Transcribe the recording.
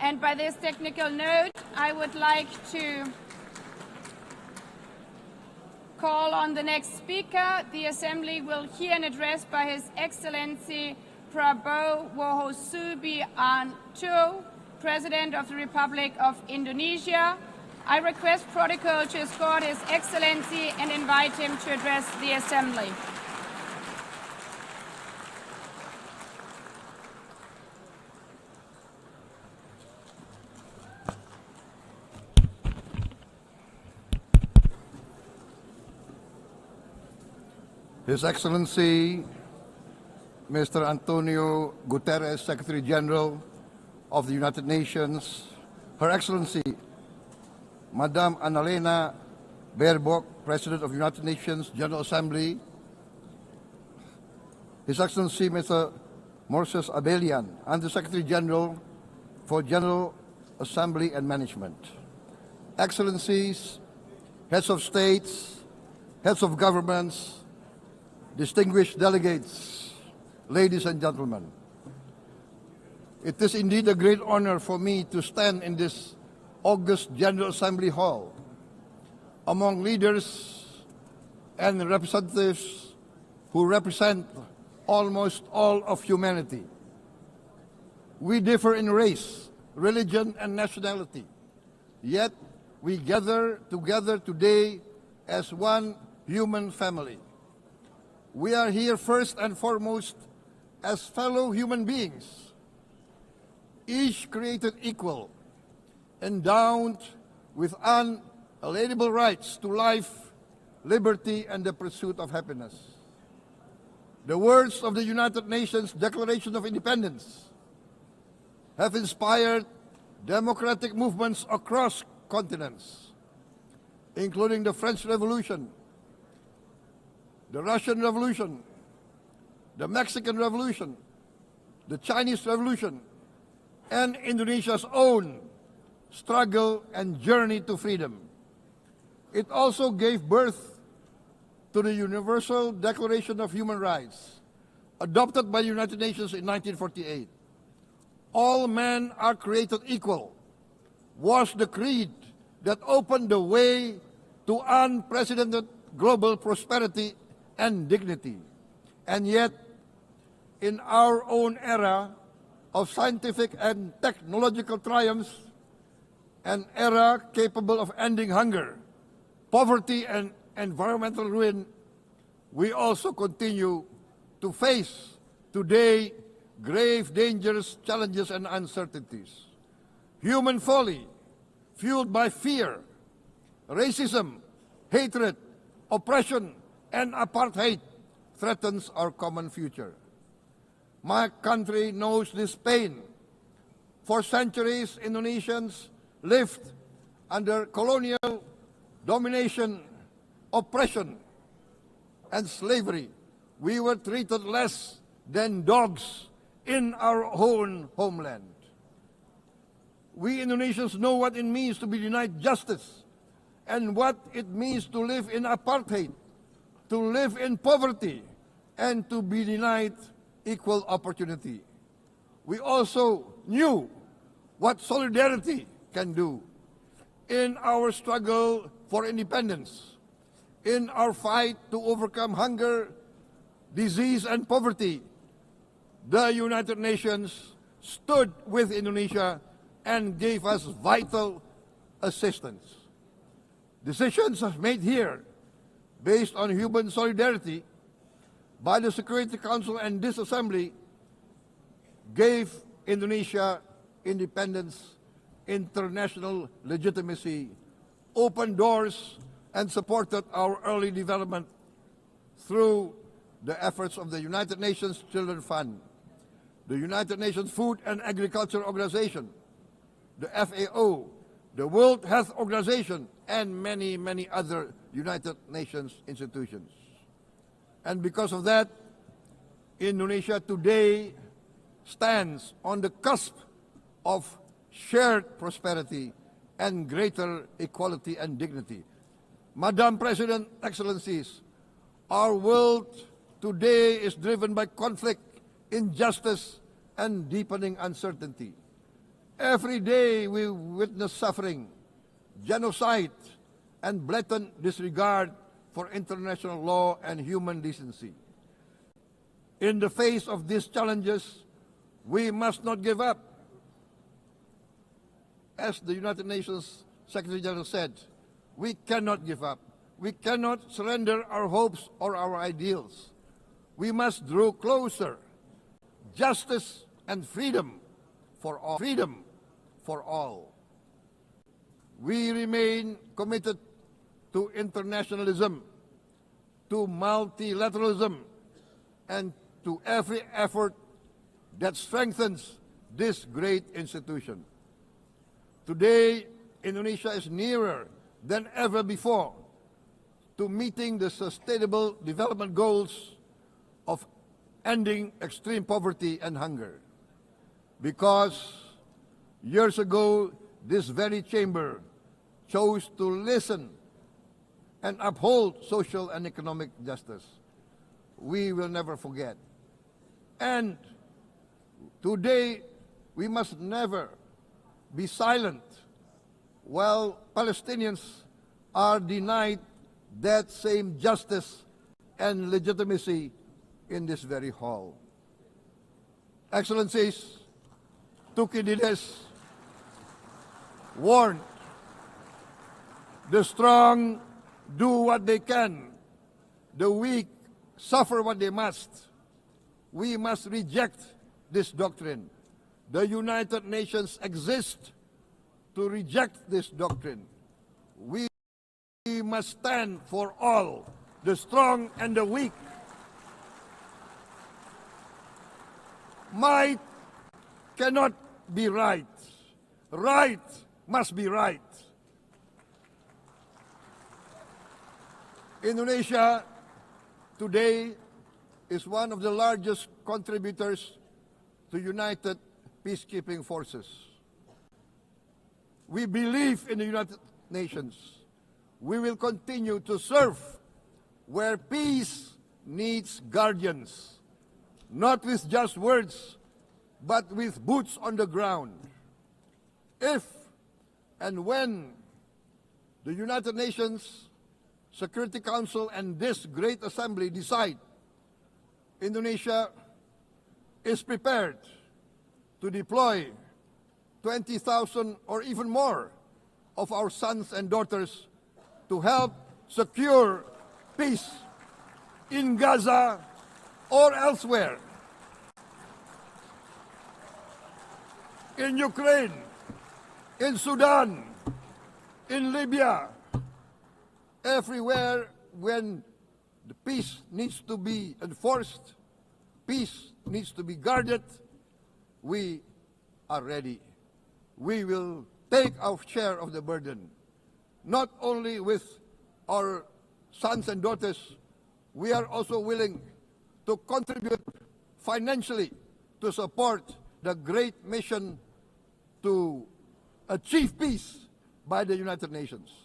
And by this technical note, I would like to call on the next speaker. The Assembly will hear an address by His Excellency Prabowo Subianto, President of the Republic of Indonesia. I request protocol to escort His Excellency and invite him to address the Assembly. His Excellency, Mr. Antonio Guterres, Secretary General of the United Nations, Her Excellency, Madame Annalena Baerbock, President of the United Nations General Assembly, His Excellency, Mr. Moses Abelian, Under-Secretary General for General Assembly and Management, Excellencies, Heads of States, Heads of Governments, distinguished delegates, ladies and gentlemen. It is indeed a great honor for me to stand in this August General Assembly Hall among leaders and representatives who represent almost all of humanity. We differ in race, religion, and nationality, yet we gather together today as one human family. We are here first and foremost as fellow human beings, each created equal, endowed with unalienable rights to life, liberty, and the pursuit of happiness. The words of the United Nations Declaration of Independence have inspired democratic movements across continents, including the French Revolution, the Russian Revolution, the Mexican Revolution, the Chinese Revolution, and Indonesia's own struggle and journey to freedom. It also gave birth to the Universal Declaration of Human Rights, adopted by the United Nations in 1948. All men are created equal was the creed that opened the way to unprecedented global prosperity and dignity. And yet, in our own era of scientific and technological triumphs, an era capable of ending hunger, poverty, and environmental ruin, we also continue to face today grave dangers, challenges, and uncertainties. Human folly, fueled by fear, racism, hatred, oppression, and apartheid, threatens our common future. My country knows this pain. For centuries, Indonesians lived under colonial domination, oppression, and slavery. We were treated less than dogs in our own homeland. We Indonesians know what it means to be denied justice and what it means to live in apartheid, to live in poverty, and to be denied equal opportunity. We also knew what solidarity can do in our struggle for independence, in our fight to overcome hunger, disease, and poverty. The United Nations stood with Indonesia and gave us vital assistance. Decisions made here based on human solidarity by the Security Council and this Assembly gave Indonesia independence, international legitimacy, opened doors, and supported our early development through the efforts of the United Nations Children's Fund, the United Nations Food and Agriculture Organization, the FAO, the World Health Organization, and many, many other United Nations institutions. And because of that, Indonesia today stands on the cusp of shared prosperity and greater equality and dignity. Madam President, Excellencies, our world today is driven by conflict, injustice, and deepening uncertainty. Every day we witness suffering, genocide, and blatant disregard for international law and human decency. In the face of these challenges, we must not give up. As the United Nations Secretary General said, we cannot give up. We cannot surrender our hopes or our ideals. We must draw closer. Justice and freedom for all. Freedom for all. We remain committed to internationalism, to multilateralism, and to every effort that strengthens this great institution. Today, Indonesia is nearer than ever before to meeting the Sustainable Development Goals of ending extreme poverty and hunger. Because years ago, this very chamber chose to listen and uphold social and economic justice. We will never forget. And today, we must never be silent while Palestinians are denied that same justice and legitimacy in this very hall. Excellencies, Thucydides warned, the strong do what they can, the weak suffer what they must. We must reject this doctrine. The United Nations exist to reject this doctrine. We must stand for all, the strong and the weak. Might cannot be right. Right must be right. Indonesia today is one of the largest contributors to United Peacekeeping Forces. We believe in the United Nations. We will continue to serve where peace needs guardians, not with just words, but with boots on the ground. If and when the United Nations Security Council and this great assembly decide Indonesia is prepared to deploy 20,000 or even more of our sons and daughters to help secure peace in Gaza or elsewhere, in Ukraine, in Sudan, in Libya, everywhere when the peace needs to be enforced, peace needs to be guarded, we are ready. We will take our share of the burden, not only with our sons and daughters, we are also willing to contribute financially to support the great mission to achieve peace by the United Nations.